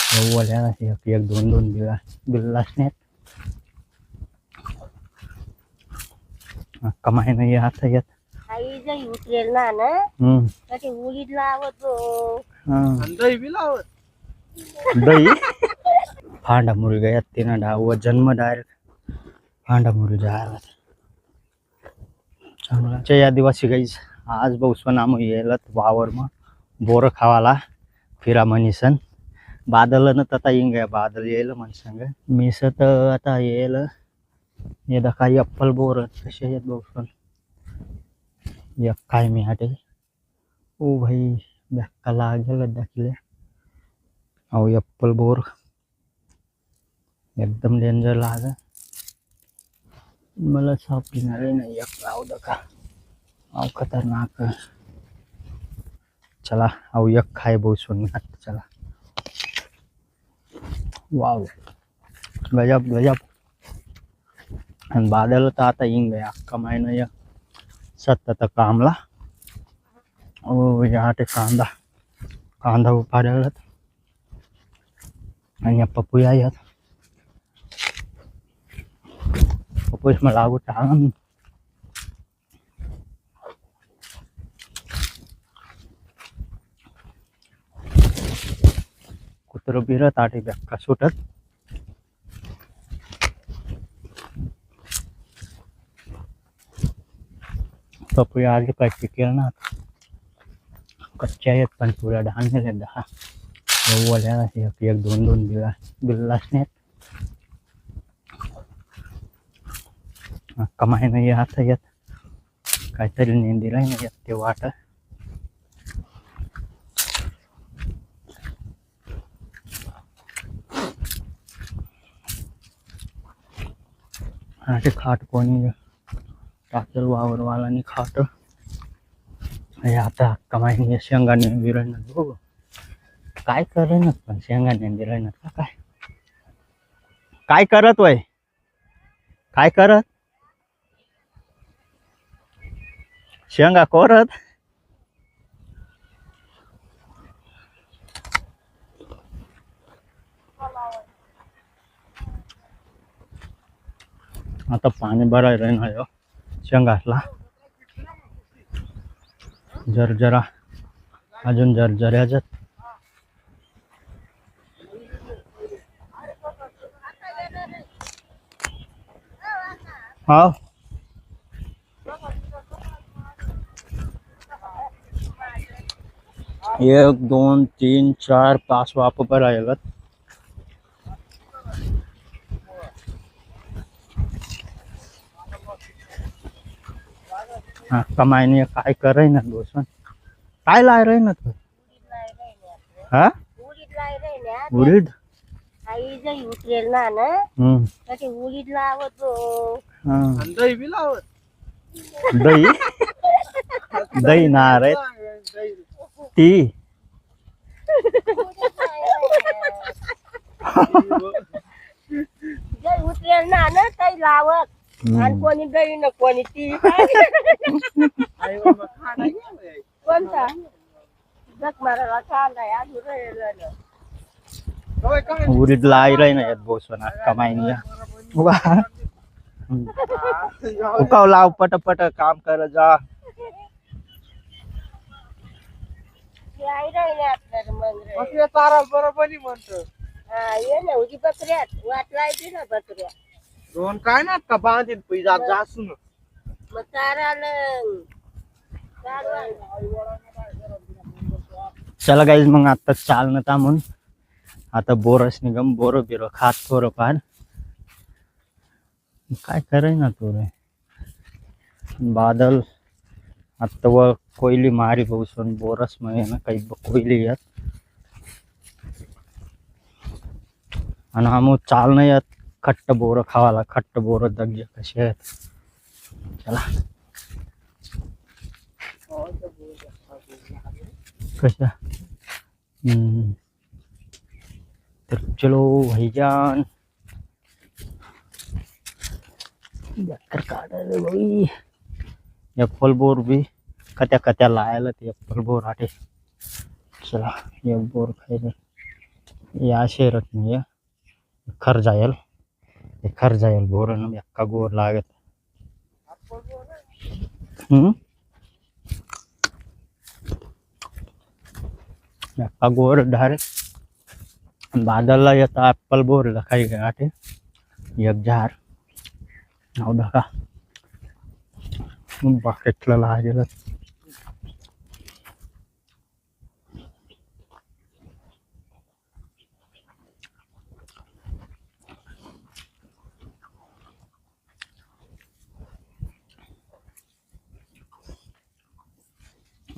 वल्या एक एक दोन दोन बिल्ला असण्यात कमाई नाही आता येत आई जई उतरेल ना ना ते उडीद लावत दही फांडा मुलगा यात तिनं डाव जन्म डायरेक्ट फांडा मुलगा आला चांगला या दिवशी गाईस आज बहुसं नाम येल वावर मग बोर खावाला फिरा मनीसन बादल न तता इंग बादल येईल मन संग मीस तर आता येईल ये काही अप्पल बोर कसे आहेत बहुसं एक काय मी हाटे ओ भाई बॅक्का लागेल दाखले अहो एप्पल बोर एकदम डेंजर लाग मला सापडणार नाही एक राव दका अहो खतरनाक चला अहो एक खाय बहुसं चला वाव गजब गजब आणि बादल तर आता इंग गया अख्खा महिना या सतत कामला ओ या कांदा कांदा उपाड्याला आणि पपुया यात पपुस मला लागू टांग कुत्र बिरत आटे बॅक्का सुटत पपुया आगे काय पिकेल ना कच्च्या आहेत पण पुऱ्या धान्य दहा वल्या एक एक दोन दोन बिल्ला असण्यात कमाई नाही आता येत काहीतरी नेंदीला नाही येत ते वाट ते खाट कोणी टाकेल वावरवालानी खाट आता कमाई शेंगाने विरळणार हो काय करेन पण शेंगाने विरळणार का काय काय करत वय काय करत शेंगा करत आता पाणी भरायला राहणार शेंगासला जरा अजून जरजऱ्याच हा 1 2 3 4 5 वाप भरायला हा कमाईने काय कराय ना दोसन काय लाय रे ना तू हा उडीद आई जई उतरेल ना ना ते उडीद लावत दही बी लावत दही दही नार ती जई उतरेल ना ना काही लावत आणि कोणी दही ना कोणी ती कोणता जग मारायला कांदा उडीद लाई रही ना यात बोसना कमाई नहीं उकाव लाव पट काम कर जा तारा बरोबर म्हणतो ये ना उजी बकऱ्यात वाटलाय ती ना बकऱ्या दोन काय ना का बांधीन पैसा जासून मग ताराला चला गाईज मग आता चालणं थांबून आता बोरस निगम बोर बिरो खात थोडं फार काय कराय ना तो रे बादल आता व कोयली मारी पाऊसन बोरस मध्ये ना काही कोयली यात आणि आम्ही चालणं यात खट्ट बोर खावाला खट्ट बोर दग्गे कसे आहेत चला कशा तर चलो भाईजान भाई एप्पल बोर भी कत्या लायला ते एप्पल बोर आटे चला एक बोर खायला या शेरत नाही खर जायल खर जायल बोर ना एक्का गोर लागत एक्का गोर डायरेक्ट बादल येता ऍपल बोर काही गाठे एक झार नाव दका बाकेटला लागेल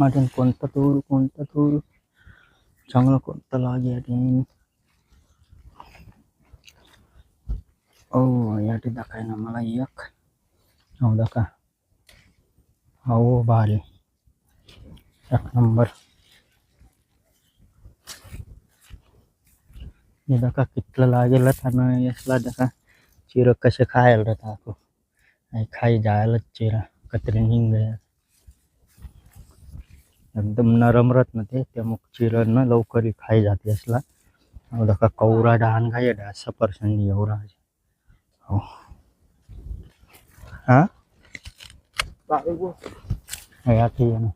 अजून कोणता तूर चांगला कोणता लागे अजून ओ याठी दाखाय ना मला एक हो दाखा हो भारी एक नंबर हे दाखा कितलं लागेल आणि यसला दाखा चिर कसे खायला राहता ako खाई जायला चिरा कतरी निघ गया एकदम नरम राहत ना ते मग चिरण ना लवकर खाई जाते असला दाखा कौरा डान खाय डा 100% एवढा हो हा या ठीक आहे ना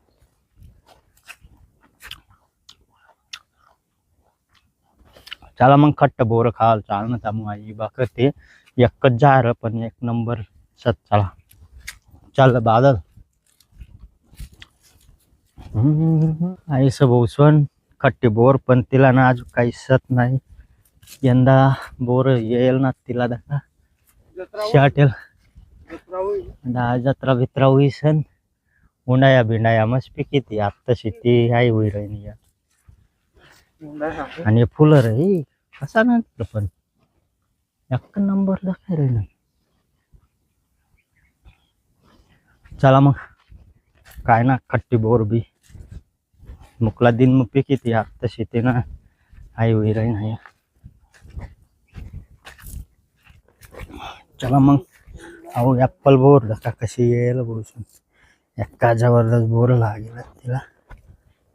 चला मग खट्ट बोर खाल चाल ना त्यामुळे आई बाकर ते एकच जार पण एक नंबर सत चला चल बादल आई सब उसवन खट्टे बोर पण तिला ना अजून काही सत नाही यंदा बोर येईल ना तिला दाखा शाटेल जत्रा बित्रा हुई सन उन्हाया बिंडाया मस्त पिकी ती आत्ता शेती आई होई राहिली आणि फुलं रे कसा ना पण एक नंबर दाखय रे ना चला मग काय ना खट्टी बोर बी मुकला दिन मग पिकी ती आत्ता शेती ना आई होई राही नाही चला मग अहो ऍपल बोर दाखा कशी येईल बोलून एक्का जबरदस्त बोर लागेल तिला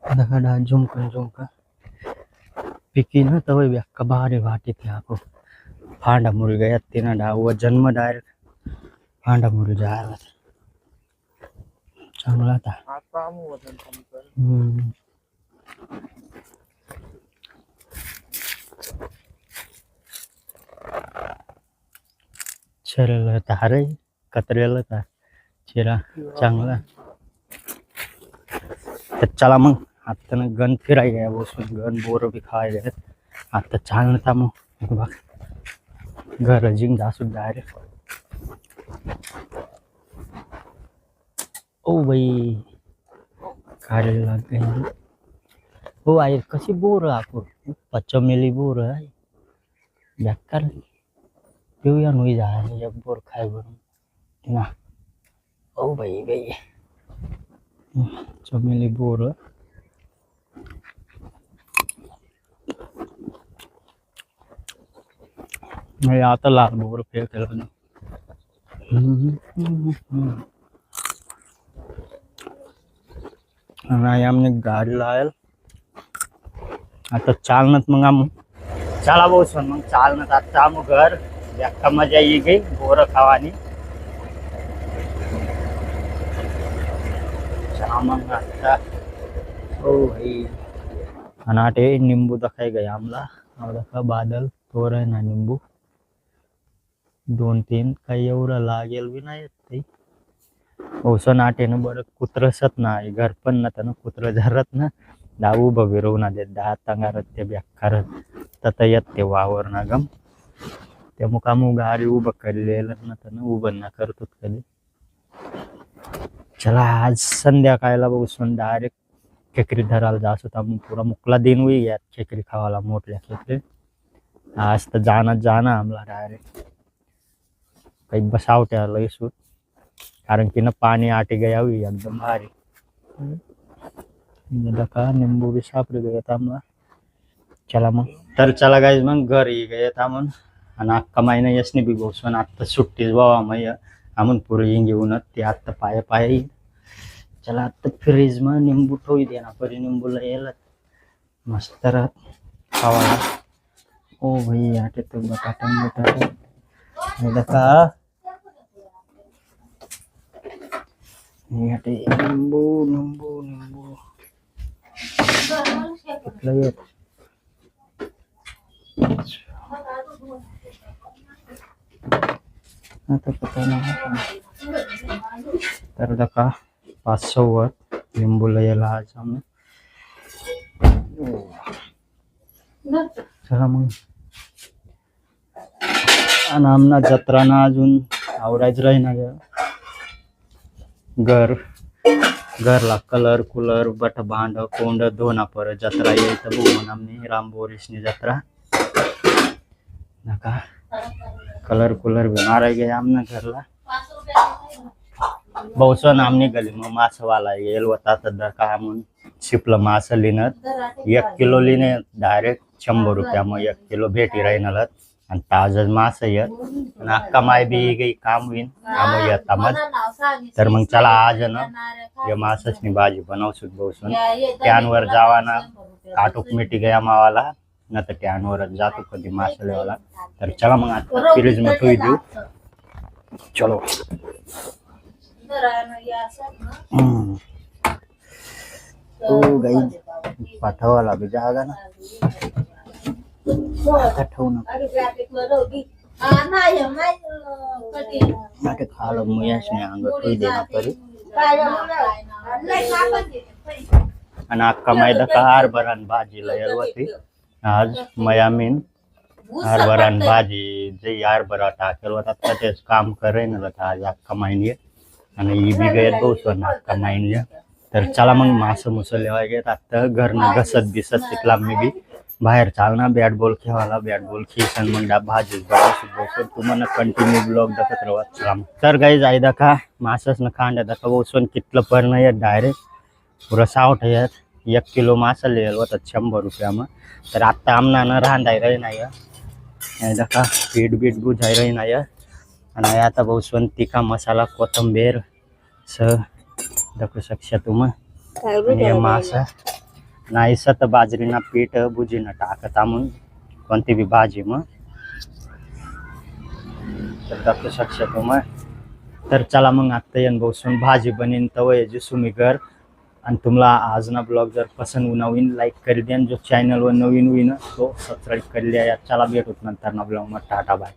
दाखा डा झुमका पिकी ना तव एक्का भारी भाटी ती आपको फांडा मुरी गया तिना डा वो जन्म डायरेक्ट फांडा मुरी जायला चांगला था चल तारे कतरेला था चिरा चांगला तर चला मग आता ना गण फिराय गया बसून गण बोर बी खाय गए आता चालणं था मग बघ घर जिंग जासू डायरेक्ट ओ भाई काढे लाग गई हो आई कशी बोर आपण पचमेली बोर आहे बेकार पिऊया नुई जाय एक बोर खाय बरून ना ओ भाई चमेली बोर नाही आता लाल बोर फेकलं ना आणि आमने गाडी लायल आता चालनत मग आम चला बोसन मग चालनत आता आम घर व्याख्या मजा ये गई बोर खावानी मग आता हो भाई अनाटे निंबू दखाय गया आमला दखा बादल तोर आहे ना निंबू 2-3 काही एवढं लागेल बी नाही ते औषध नाटेनं बरं कुत्रसत नाही घर पण ना कुत्र झरत ना दाऊ बघिरव ना दे दहा तंगारत ते बेकारत तत येत ते वावर ना गम ते मुकामू गाडी उभं करलेलं ना उभं ना करतो कधी चला आज संध्याकाळला बसून डायरेक्ट खेकरी धरायला जात होता मग पुरा मुकला दिन हुई यात खेकरी खावाला मोठल्या खेकरी आज तर जाणं आम्हाला डायरेक्ट काही बसावट्या लय सूट कारण की ना पाणी आटे गया हुई एकदम भारी दका निंबू भी सापडे गए आम्हाला चला मग तर चला गाईज मग घरी गए म्हणून आणि अख्खा महिना यसने बी बसून आत्ता सुट्टीच बाबा मग आम्ही पुरे घेऊन ते आत्ता पाया येईल चला आत्ता फ्रीज मग निंबू ठेवू दे ना परी निंबूला येईल मस्त राहत खावाला ओ भाई आटे तो बटाटा ये देखा ये आटे नींबू नींबू नींबू कितलं येत आता पता नाही तर देखा 500 वर लिंबू लयला आज आम्ही चला मग आणि आमना जत्राना अजून आवडायचं राही ना घरला कलर कुलर बट भांड कोंड दोना पर जत्रा येत बघू म्हणून आम्ही रामबोरीसनी जत्रा नका कलर कुलर भी मारा गया आमना घरला बहुसन आमनी गली मग मासवाला येईल होता तर का म्हणून शिपलं मास लिहिणं 1 किलो लिहिणे डायरेक्ट 100 रुपया मग 1 किलो भेटी राहीनल आणि ताजच मास येत आणि अक्का माय बी काही काम होईन त्यामुळे येता मग तर मग चला आज ना या मासचनी भाजी बनवू बसून कॅनवर जावा ना काटूक मिटी गया मावाला न तर कॅनवरच जातो कधी मास लेवाला तर चला मग आता फ्रीज में ठेवी देऊ चलो तो गाई पाठवाला भी जागा ना ठेवू ना खालो मुयाशने अंग ठेवी देना परी आणि अक्का मैदा का हरभरान भाजी लयल होती आज मयामीन हरभरान भाजी जे हरभरा टाकेल होता तेच काम करे ना आज अक्का माहिनी आणि ही बी गैर बहुसवर अक्का माहिनी तर चला मग मास मुस लेवा घेत आता घरनं घसत बिसत तिथला मी बी बाहेर चालना बॅट बॉल खेळायला बॅट बॉल खेळसन मग डा भाजी बनवू तुम्हाला कंटिन्यू ब्लॉग दाखवत राहा चला तर काही जाय दाखा मासच न खांड दाखा बहुसवन कितलं पर नाही डायरेक्ट पुरा सावठ येत 1 किलो मासा लिहिलं होतं 100 रुपया मग तर आत्ता आमना न रांधाय राही नाही दाखा पीठ बीठ बुझाय राही नाही आणि आता बहुसवन तिखा मसाला कोथंबीर स दाखवू शकशा तुम्ही मासा नाही सत बाजरीना पीठ बुजीनं टाकत म्हणून कोणती बी भाजी मग तर दाखवू शकशा तुम्ही तर चला मग आत्ता येऊन बसून भाजी बनीन तवय जिसू मी घर आणि तुम्हाला आज ना ब्लॉग जर पसंद नवीन लाईक कर द्या जो चॅनलवर नवीन होईन तो सबस्क्राईब कर लिया चला भेटूत नंतर ना ब्लॉग मग टाटा बाय